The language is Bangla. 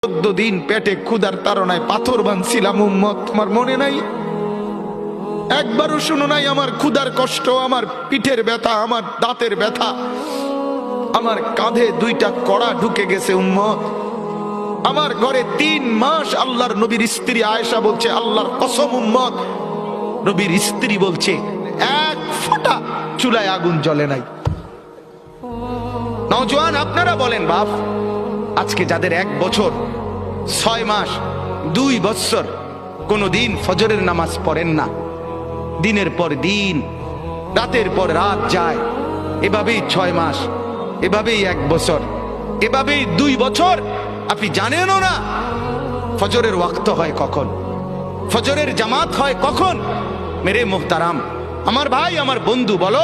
14 দিন পেটে ক্ষুধার তাড়নায় পাথর বাঁধছিলাম উম্মত, তোমার মনে নাই? একবারও শুনো নাই আমার ক্ষুধার কষ্ট, আমার পিঠের ব্যথা, আমার দাঁতের ব্যথা, আমার কাঁধে 2টা কড়া ঢুকে গেছে উম্মত। আমার ঘরে 3 মাস আল্লাহর নবীর স্ত্রী আয়েশা বলছে, আল্লাহর কসম উম্মত, নবীর স্ত্রী বলছে 1 ফোঁটা চুলায় আগুন জ্বলে নাই। নওজোয়ান আপনারা বলেন বাপ, আজকে যাদের 1 বছর 6 মাস 2 বছর কোনদিন ফজরের নামাজ পড়েন না, দিনের পর দিন রাতের পর রাত যায়, এভাবেই 6 মাস, এভাবেই 1 বছর, এভাবেই 2 বছর, আপনি জানেনও না ফজরের ওয়াক্ত হয় কখন, ফজরের জামাত হয় কখন। মেরে মুহতারাম, আমার ভাই, আমার বন্ধু, বলো